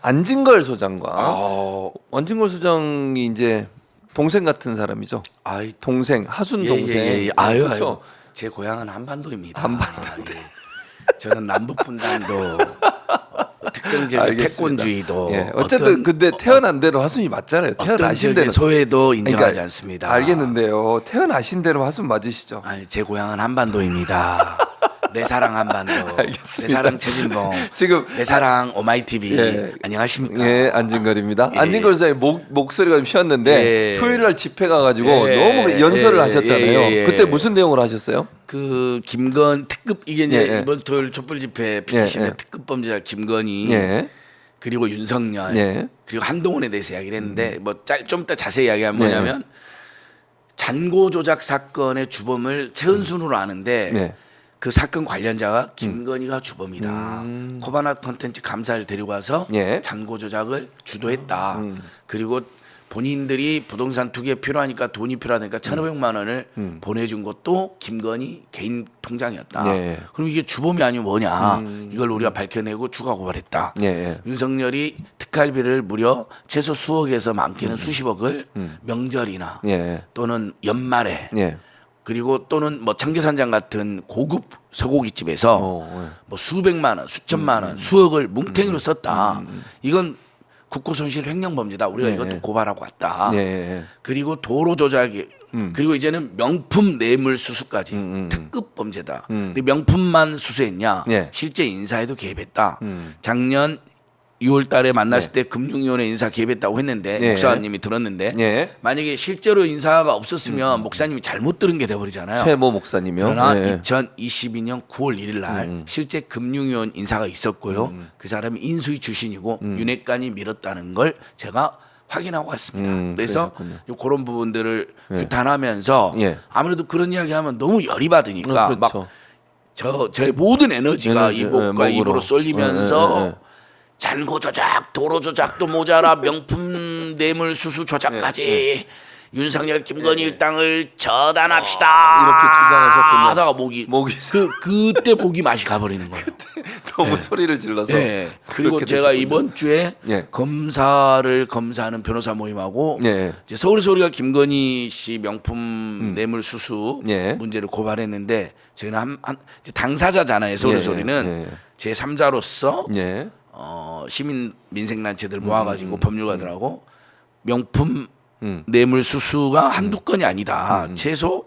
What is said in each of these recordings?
안진걸 소장과 안진걸 소장이 이제 동생 같은 사람이죠. 아이, 동생 하순 동생. 아유, 그렇죠? 아유. 제 고향은 한반도입니다. 한반도. 예. 저는 남북 분단도 특정 지역의 알겠습니다. 패권주의도 예. 어쨌든 근데 태어난 대로 하순이 맞잖아요. 어떤 태어나신 지역의 대로. 소외도 인정하지 그러니까 않습니다. 알겠는데요. 태어나신 대로 하순 맞으시죠? 아니, 제 고향은 한반도입니다. 내 사랑 한반도. 알겠습니다. 내 사랑 최진봉. 지금 내 사랑 오마이TV. 예. 안녕하십니까? 예, 안진걸입니다. 예. 안진걸 소장의 목소리가 좀 쉬었는데 예. 토요일 날 집회 가가지고 예. 너무 연설을 예. 하셨잖아요. 예. 그때 무슨 내용을 하셨어요? 그 김건 특급 이게 이제 예. 이번 토요일 촛불 집회 피켓인데 예. 특급 범죄자 김건희 예. 그리고 윤석열 예. 그리고 한동훈에 대해서 이야기를 했는데 뭐 좀 이따 자세히 이야기하면 뭐냐면 잔고 조작 사건의 주범을 최은순으로 아는데 네. 그 사건 관련자가 김건희가 주범이다. 코바나 콘텐츠 감사를 데리고 와서 예. 잔고 조작을 주도했다. 그리고 본인들이 부동산 투기에 필요하니까 돈이 필요하니까 1,500만 원을 보내준 것도 김건희 개인 통장이었다. 예. 그럼 이게 주범이 아니면 뭐냐. 이걸 우리가 밝혀내고 추가 고발했다. 예. 윤석열이 특활비를 무려 최소 수억에서 많게는 수십억을 명절이나 예. 또는 연말에 예. 그리고 또는 뭐 청계산장 같은 고급 소고기집에서 뭐 수백만 원, 수천만 원, 수억을 뭉탱이로 썼다. 이건 국고손실 횡령범죄다. 우리가 이것도 고발하고 왔다. 예. 그리고 도로 조작이 그리고 이제는 명품 뇌물 수수까지 특급 범죄다. 근데 명품만 수수했냐? 예. 실제 인사에도 개입했다. 작년 6월 달에 만났을 때 금융위원회 인사 개입했다고 했는데 예. 목사님이 들었는데 예. 만약에 실제로 인사가 없었으면 목사님이 잘못 들은 게 돼버리잖아요. 최모 목사님이요. 그러나 예. 2022년 9월 1일 날 실제 금융위원 인사가 있었고요. 그 사람이 인수위 출신이고 윤핵관이 밀었다는 걸 제가 확인하고 왔습니다. 그래서 그런 부분들을 규탄하면서 예. 아무래도 그런 이야기하면 너무 열이 받으니까 그렇죠. 막 저의 모든 에너지가 에너지, 이목과 목으로. 입으로 쏠리면서 예. 잔고 조작, 도로 조작도 모자라 명품 뇌물 수수 조작까지 윤석열 김건희 일당을 처단합시다. 이렇게 주장하셨군요. 하다가 목이 그때 목이 맛이 가버리는 거예요. 너무 소리를 질러서. 네. 그리고 그렇게 제가 되셨군요. 이번 주에 예. 검사를 검사하는 변호사 모임하고 예. 이제 서울의 소리가 김건희 씨 명품 뇌물 수수 예. 문제를 고발했는데 저희는 이제 당사자잖아요. 서울의 예. 소리는 예. 제 3자로서 예. 시민 민생단체들 모아가지고 법률가들하고 명품 뇌물 수수가 한두 건이 아니다. 최소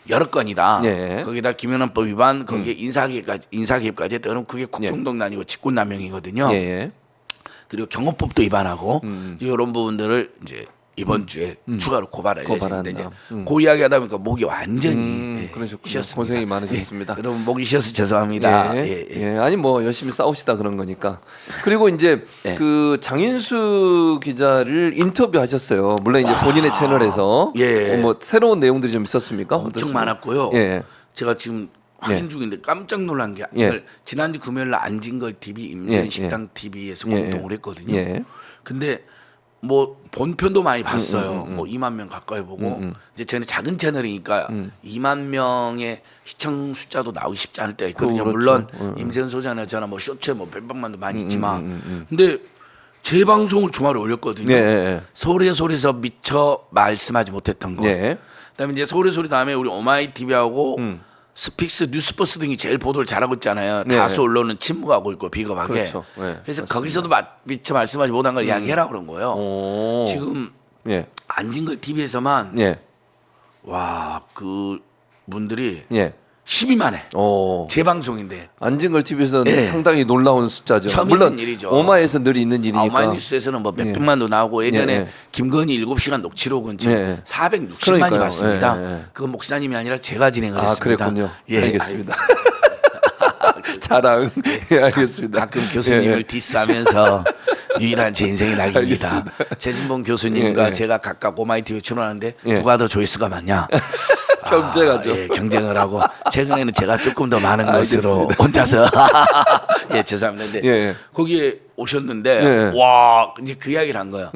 여러 건이다. 예. 거기다 김영란법 위반, 거기에 인사개입까지 했다. 그럼 그게 국정농단이고 직권남용이거든요. 예. 그리고 경호법도 위반하고 이런 부분들을 이제 이번 주에 추가로 고발할 예정인데 이제 그 이야기하다 보니까 목이 완전히 그러셨군요. 쉬었습니다. 고생이 많으셨습니다. 여러분 목이 쉬어서 죄송합니다. 예. 아니 뭐 열심히 싸우시다 그런 거니까. 그리고 이제 그 장인수 기자를 인터뷰하셨어요. 물론 이제 본인의 채널에서 예. 뭐 새로운 내용들이 좀 있었습니까? 엄청 어떻습니까? 많았고요. 예. 제가 지금 확인 중인데 깜짝 놀란 게 예. 지난주 금요일 날 안진걸 TV, 임세은 예. 식당 TV에서 예. 공동을 했거든요. 예. 근데 뭐 본편도 많이 봤어요. 뭐 2만 명 가까이 보고 이제 저는 작은 채널이니까 2만 명의 시청 숫자도 나오기 쉽지 않을 때가 있거든요. 그렇죠. 물론 임세은 소장이나 저나 뭐 쇼츠에 뭐 몇백만도 많이 있지만 근데 제 방송을 주말에 올렸거든요. 서울의 소리에서 미처 말씀하지 못했던 거. 예. 그다음에 이제 서울의 소리 다음에 우리 오마이TV하고 스픽스, 뉴스버스 등이 제일 보도를 잘하고 있잖아요. 다수 언론은 침묵하고 있고 비겁하게. 그렇죠. 네, 그래서 맞습니다. 거기서도 미처 말씀하지 못한 걸 이야기해라 그런 거예요. 오. 지금 예. 안진걸 TV에서만 예. 와, 그 분들이 예. 12만 회. 오. 제 방송인데 안진걸 TV에서는 예. 상당히 놀라운 숫자죠. 처음 물론 있는 일이죠. 오마에서 늘 있는 일이니까. 오마이뉴스에서는 뭐 몇백만도 나오고 예전에 예. 김건희 7시간 녹취록은 지금 예. 460만이 그러니까요. 봤습니다. 예. 그건 목사님이 아니라 제가 진행을 아, 했습니다. 그랬군요. 예, 알겠습니다. 자랑. 예, 알겠습니다. 가끔 교수님을 예. 디스하면서 유일한 제 인생의 낙입니다. 알겠습니다. 최진봉 교수님과 예. 제가 각각 오마이TV 출연하는데 예. 누가 더 조회수가 많냐? 경쟁하죠. 예, 경쟁을 하고 최근에는 제가 조금 더 많은 것으로 알겠습니다. 혼자서 예, 죄송합니다. 근데 예. 거기에 오셨는데 예. 와, 이제 그 이야기를 한 거예요.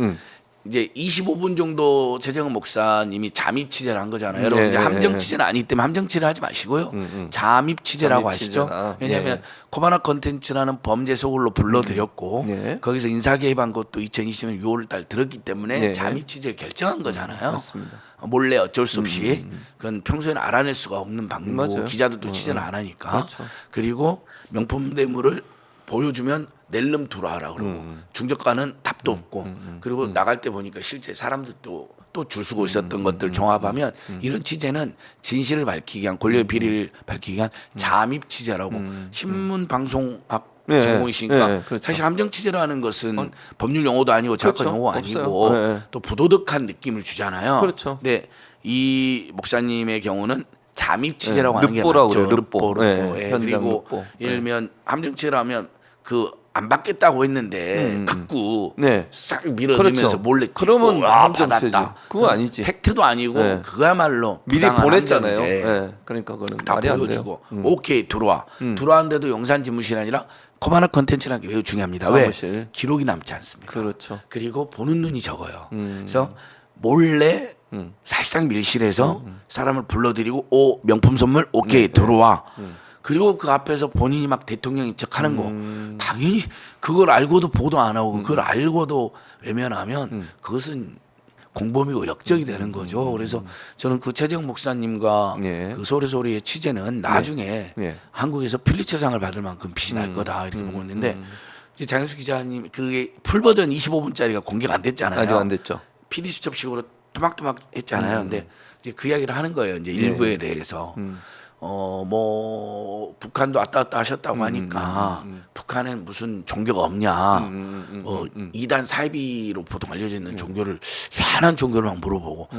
이제 25분 정도 최재형 목사님이 잠입 취재를 한 거잖아요. 여러분 네, 이제 네, 함정 네. 취재는 아니기 때문에 함정 취재를 하지 마시고요. 잠입 취재라고 잠입 하시죠. 취재라. 왜냐하면 네. 코바나 컨텐츠라는 범죄 소굴로 불러들였고 네. 거기서 인사 개입한 것도 2020년 6월달 들었기 때문에 네. 잠입 취재를 결정한 거잖아요. 맞습니다. 몰래 어쩔 수 없이 그건 평소에는 알아낼 수가 없는 방법. 맞아요. 기자들도 취재를 안 하니까. 그렇죠. 그리고 명품 대물을 보여주면 낼름 들어와라 그러고 중저가는 답도 없고 그리고 나갈 때 보니까 실제 사람들도 또 줄 서고 있었던 것들 종합하면 이런 취재는 진실을 밝히기 위한 권력의 비리를 밝히기 위한 잠입 취재라고 신문 방송학 네, 전공이시니까 네, 그렇죠. 사실 함정 취재라는 것은 법률 용어도 아니고 정확한 그렇죠. 용어 없어요. 아니고 네. 또 부도덕한 느낌을 주잖아요. 그렇죠. 근데 이 목사님의 경우는 잠입 취재라고 네, 하는 게 르뽀라고 맞죠. 그래요, 르뽀. 르뽀. 네, 예, 현장 그리고 르뽀. 예를 들면 함정 취재라면 그 안 받겠다고 했는데 극구 네. 싹 밀어내면서 그렇죠. 몰래 찍고 그러면 함정 받았다. 취재지. 그거 아니지. 팩트도 아니고 네. 그야말로 미리 부당한 보냈잖아요. 함정이지. 네. 그러니까 그거는 다 말이 안 돼요. 보여주고 오케이 들어와. 들어왔는데도 영산 지무실이 아니라 코바나 컨텐츠라는 게 매우 중요합니다. 사무실. 왜? 기록이 남지 않습니다. 그렇죠. 그리고 보는 눈이 적어요. 그래서 몰래 사실상 밀실에서 사람을 불러들이고 오 명품 선물 오케이 들어와. 그리고 그 앞에서 본인이 막 대통령인 척하는 거 당연히 그걸 알고도 보도 안 하고 그걸 알고도 외면하면 그것은 공범이고 역적이 되는 거죠. 그래서 저는 그 최재형 목사님과 예. 그 소리소리의 취재는 나중에 예. 한국에서 필리처상을 받을 만큼 빛이 날 거다 이렇게 보고 있는데 이제 장현수 기자님 그게 풀 버전 25분짜리가 공개가 안 됐잖아요. 아직 안 됐죠. PD 수첩식으로 토막토막 했잖아요. 근데 이제 그 이야기를 하는 거예요. 이제 일부에 대해서. 뭐 북한도 왔다 갔다 하셨다고 하니까 북한엔 무슨 종교가 없냐. 이단 사이비로 보통 알려져 있는 종교를 희한한 종교를 막 물어보고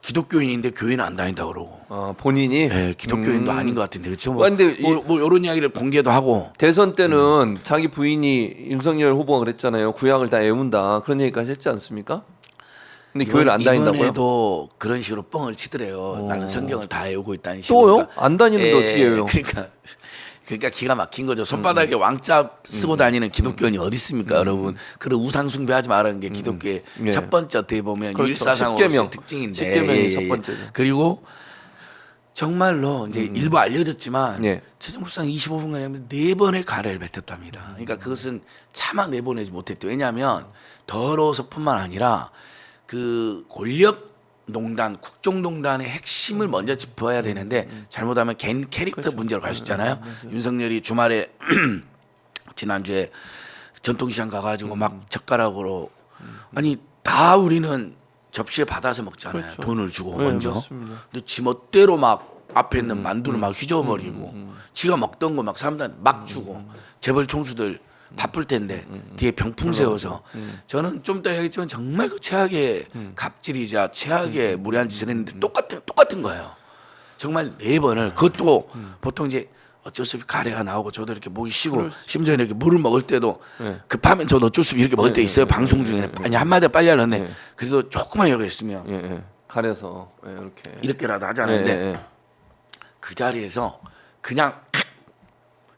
기독교인인데 교회는 안 다닌다 그러고. 본인이 네, 기독교인도 아닌 것 같은데 그렇죠. 근데 뭐 이런 이야기를 공개도 하고. 대선 때는 자기 부인이 윤석열 후보가 그랬잖아요. 구약을 다 애운다. 그런 얘기까지 했지 않습니까? 근데 교회를 안 다닌다고요? 이번에도 그런 식으로 뻥을 치더래요. 나는 성경을 다 외우고 있다는 식으로. 또요? 안 다니는데 어떻게 해요? 그러니까 기가 막힌 거죠. 손바닥에 왕자 쓰고 다니는 기독교인이 어디 있습니까, 여러분? 그런 우상 숭배하지 말라는 게 기독교의 예. 첫 번째 어떻게 보면 그렇죠. 일사상으로서의 십계명. 특징인데. 십계명이 첫 번째죠. 그리고 정말로 이제 일부 알려졌지만 예. 최종 국상 25분간에 4번의 가래를 뱉었답니다. 그러니까 그것은 차마 내보내지 못했대요. 왜냐하면 더러워서뿐만 아니라 그 권력농단, 국정농단의 핵심을 먼저 짚어야 되는데 잘못하면 개인 캐릭터 문제로 갈 수 있잖아요. 윤석열이 주말에 지난주에 전통시장 가가지고 막 젓가락으로 아니 다 우리는 접시에 받아서 먹잖아요. 그렇죠. 돈을 주고 네, 먼저. 맞습니다. 근데 지 멋대로 막 앞에 있는 만두를 막 휘저어버리고 지가 먹던 거 막 사람들한테 막 주고 재벌 총수들 바쁠 텐데 뒤에 병풍 세워서 저는 좀 더 얘기했지만 정말 그 최악의 갑질이자 최악의 무례한 짓을 했는데 똑같은 거예요. 정말 4번을 그것도 보통 이제 어쩔 수 없이 가래가 나오고 저도 이렇게 목이 쉬고 심지어 이렇게 물을 먹을 때도 급하면 저도 어쩔 수 없이 이렇게 먹을 때 있어요. 방송 중에는 아니 한마디 빨리 하려는데 그래도 조금만 여기 있으면 예, 예. 가려서 이렇게라도 하지 않는데 그 자리에서 그냥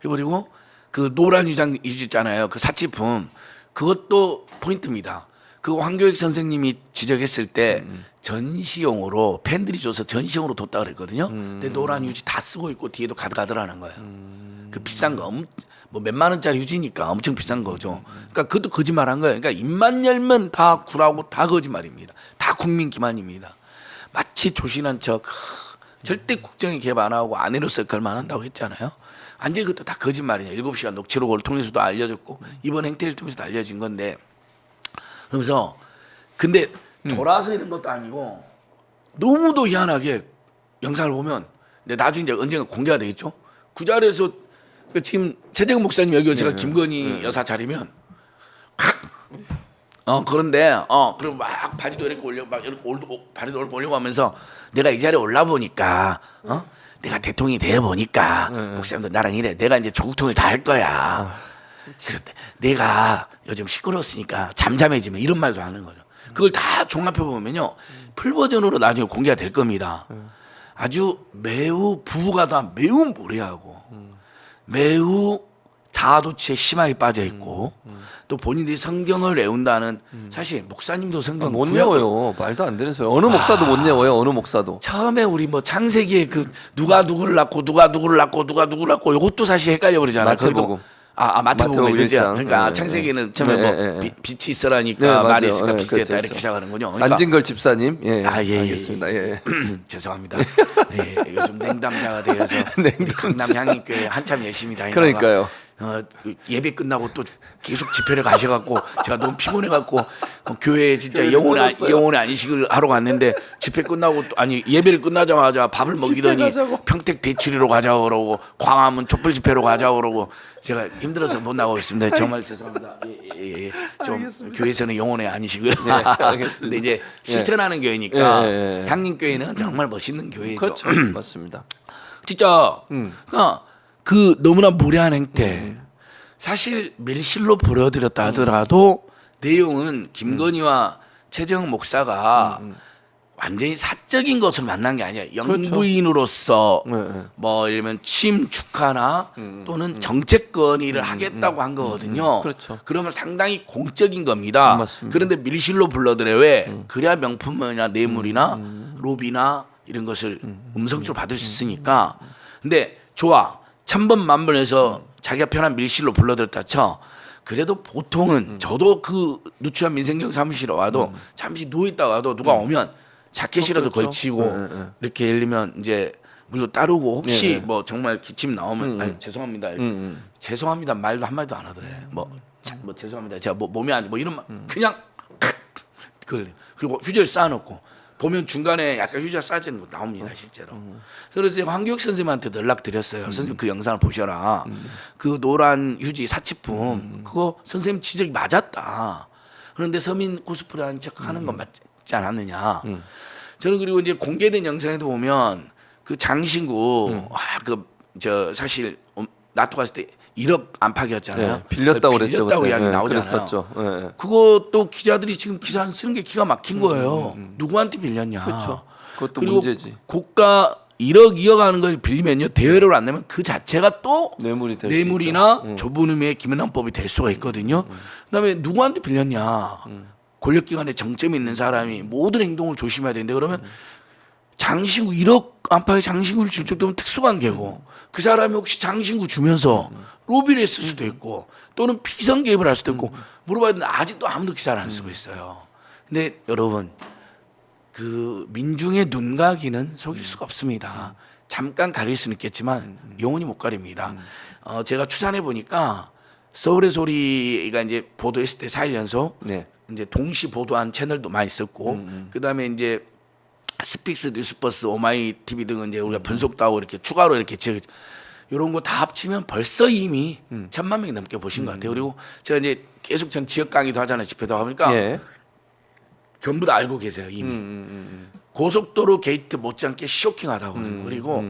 해버리고 그 노란 유지 있잖아요. 그 사치품 그것도 포인트입니다. 그 황교익 선생님이 지적했을 때 전시용으로 팬들이 줘서 전시용으로 뒀다 그랬거든요. 근데 노란 유지 다 쓰고 있고 뒤에도 가득하더라는 거예요. 그 비싼 거 뭐 몇만 원짜리 유지니까 엄청 비싼 거죠. 그러니까 그것도 거짓말한 거예요. 그러니까 입만 열면 다 구라고 다 거짓말입니다. 다 국민 기만입니다. 마치 조신한 척 절대 국정에 개입 안 하고 아내로서 역할만 한다고 했잖아요. 완전히 그것도 다 거짓말이냐. 7시간 녹취록을 통해서도 알려졌고 이번 행태를 통해서도 알려진 건데 그러면서 근데 돌아서 이런 것도 아니고 너무도 희한하게 영상을 보면 근데 나중에 이제 언젠가 공개가 되겠죠. 그 자리에서 지금 최재형 목사님 여기 제가 김건희 여사 자리면 그런데 그리고 막 바지도 이렇게 올려 막 이렇게 바지도 이렇게 올리고 하면서 내가 이 자리에 올라 보니까 내가 대통령이 돼 보니까 목사님도 나랑 이래 내가 이제 조국통일 다 할 거야. 그런데 내가 요즘 시끄러웠으니까 잠잠해지면 이런 말도 하는 거죠. 그걸 다 종합해 보면요 풀 버전으로 나중에 공개가 될 겁니다. 아주 매우 부부가 다 매우 무례하고 매우 자아도취에 심하게 빠져 있고 또 본인들이 성경을 외운다는 사실 목사님도 성경 못 구약을- 외워요. 말도 안 되는 소리. 어느 목사도 못 외워요. 어느 목사도. 처음에 우리 뭐 창세기에 그 누가 누구를 낳고 누가 누구를 낳고 누가 누구를 낳고 이것도 사실 헷갈려 버리잖아요. 마태복음. 마태복음 마태복음 그죠? 일장. 그러니까 네, 창세기는 처음에 네, 뭐 네, 네. 빛이 있으라니까 네, 말이 맞아요. 있으니까 네, 빛이 그렇죠, 됐다 이렇게 그렇죠. 시작하는군요. 그러니까 안진걸 집사님. 예. 예. 알겠습니다. 예. 죄송합니다. 예, 요즘 냉담자가 되어서 우리 강남 향림교회 한참 열심히 다니다가 그러니까요. 예배 끝나고 또 계속 집회를 가셔갖고 제가 너무 피곤해갖고 교회에 진짜 영혼의 안식을 하러 갔는데 집회 끝나고 또 아니 예배를 끝나자마자 밥을 먹이더니 가자고. 평택 대추리로 가자고 그러고 광화문 촛불 집회로 가자고 그러고 제가 힘들어서 못 나가고 있습니다. 정말 죄송합니다. 예. 좀 알겠습니다. 교회에서는 영혼의 안식을 알겠습니다. 근데 이제 실천하는 교회니까 예. 향림교회는 정말 멋있는 교회죠. 그렇죠. 맞습니다. 진짜 그러니까 그 너무나 무례한 행태 사실 밀실로 불어들였다 하더라도 내용은 김건희와 최재형 목사가 완전히 사적인 것을 만난 게 아니야. 영부인으로서 뭐 예를 들면 취임 축하나 또는 정책 건의를 하겠다고 한 거거든요. 그렇죠. 그러면 상당히 공적인 겁니다. 맞습니다. 그런데 밀실로 불러들여 왜 그래야 명품이나 뇌물이나 로비나 이런 것을 음성적으로 받을 수 있으니까. 근데 좋아. 천번 만번해서 자기가 편한 밀실로 불러들였다 쳐. 그래도 보통은 저도 그 누추한 민생경 사무실에 와도 잠시 누워있다 와도 누가 오면 자켓이라도 그렇죠. 걸치고 이렇게 예를 들면 이제 물로 따르고 혹시 네. 뭐 정말 기침 나오면 아니, 죄송합니다 이렇게. 죄송합니다 말도 한마디도 안 하더래. 뭐 죄송합니다 제가 뭐 몸이 안 뭐 이런 말 그냥 그걸 그리고 휴지를 쌓아놓고 보면 중간에 약간 휴지가 쌓여지는 거 나옵니다 실제로. 그래서 제가 황교익 선생님한테 연락 드렸어요. 선생님 그 영상을 보셔라. 그 노란 휴지 사치품 그거 선생님 지적이 맞았다. 그런데 서민 코스프레 한 척 하는 건 맞지 않았느냐. 저는 그리고 이제 공개된 영상에도 보면 그 장신구 저 사실 나토 갔을 때 1억 안팎이었잖아요. 네, 빌렸다고 그랬죠. 빌렸다고 그때. 이야기 네, 나오잖아요. 그랬었죠. 네. 그것도 기자들이 지금 기사 쓰는 게 기가 막힌 거예요. 누구한테 빌렸냐. 그렇죠. 그것도 그리고 문제지. 고가 1억 2억 하는 걸 빌리면요 대여료를 안 내면 그 자체가 또 뇌물이 될 수 있죠. 뇌물이나 좁은 의미의 김연한법이 될 수가 있거든요. 그다음에 누구한테 빌렸냐. 권력기관에 정점이 있는 사람이 모든 행동을 조심해야 되는데 그러면 장신구 1억 안팎의 장신구를 줄 정도면 특수관계고 그 사람이 혹시 장신구 주면서 로비를 했을 수도 있고 또는 피선 개입을 할 수도 있고 물어봐야 되는데 아직도 아무도 기사를 안 쓰고 있어요. 근데 여러분 그 민중의 눈가기는 속일 수가 없습니다. 잠깐 가릴 수는 있겠지만 영원히 못 가립니다. 제가 추산해 보니까 서울의 소리가 이제 보도했을 때 4일 연속 네. 이제 동시 보도한 채널도 많이 있었고 그다음에 이제 스픽스 뉴스버스 오마이 TV 등은 이제 우리가 분석도 하고 이렇게 추가로 이렇게 이런 거 다 합치면 벌써 이미 1,000만 명이 넘게 보신 것 같아요. 그리고 제가 이제 계속 전 지역 강의도 하잖아요. 집회도 하니까 예. 전부 다 알고 계세요 이미. 고속도로 게이트 못지않게 쇼킹하다고. 그리고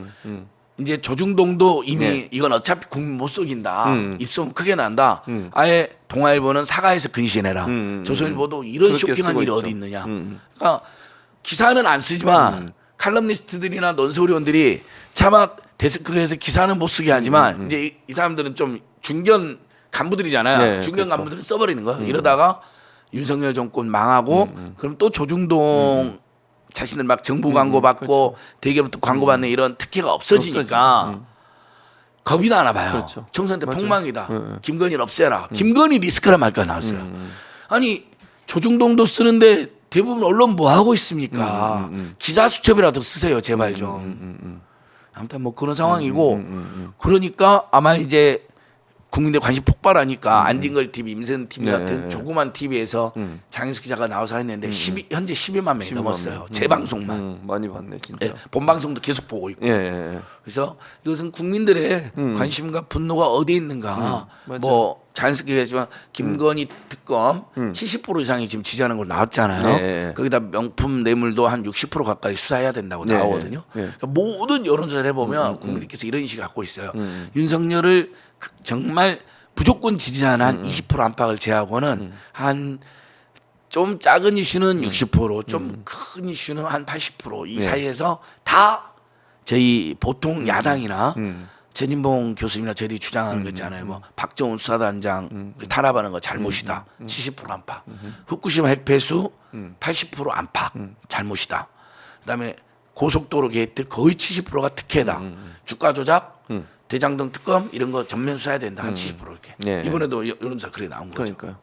이제 조중동도 이미 네. 이건 어차피 국민 못 속인다. 입소문 크게 난다. 아예 동아일보는 사과해서 근신해라. 조선일보도 이런 그렇게 쇼킹한 쓰고 일이 있죠. 어디 있느냐. 그러니까 기사는 안 쓰지만 칼럼니스트들이나 논소리원들이 차마 데스크에서 기사는 못 쓰게 하지만 이제 이 사람들은 좀 중견 간부들이잖아요. 네, 중견 그렇죠. 간부들은 써버리는 거예요. 이러다가 윤석열 정권 망하고 그럼 또 조중동 자신들 막 정부 광고 받고 대기업부터 광고 받는 이런 특혜가 없어지니까 겁이 나나 봐요. 그렇죠. 총선 때 맞아요. 폭망이다. 김건희를 없애라. 김건희 리스크라 말까 나왔어요. 아니 조중동도 쓰는데 대부분 언론 뭐 하고 있습니까? 기사 수첩이라도 쓰세요 제발 좀. 아무튼 뭐 그런 상황이고 그러니까 아마 이제 국민들 관심 폭발하니까 안진걸 TV, 임선 TV 네. 같은 조그만 TV에서 장인수 기자가 나와서 했는데 현재 12만 명이 넘었어요. 재방송만. 많이 봤네 진짜. 예, 본방송도 계속 보고 있고. 예. 그래서 이것은 국민들의 관심과 분노가 어디에 있는가. 뭐 자연스럽게 얘기하지만 김건희 특검 70% 이상이 지금 지지하는 걸로 나왔잖아요. 네. 거기다 명품 뇌물도 한 60% 가까이 수사해야 된다고 네. 나오거든요. 네. 그러니까 모든 여론조사를 해보면 국민들께서 이런 인식을 갖고 있어요. 윤석열을 정말 무조건 지지하는 한 20% 안팎을 제하고는 한 좀 작은 이슈는 60%, 좀 큰 이슈는 한 80% 이 네. 사이에서 다 저희 보통 야당이나 전인봉 교수님이나 저희들이 주장하는 거 있잖아요. 뭐 박정훈 수사단장 탄압하는 거 잘못이다. 70% 안팎. 후쿠시마 핵폐수 80% 안팎 잘못이다. 그다음에 고속도로 게이트 거의 70%가 특혜다. 주가 조작, 대장동 특검 이런 거 전면 수사해야 된다. 한 70% 이렇게. 예. 이번에도 여론조사 그래 나온 거죠. 그러니까요.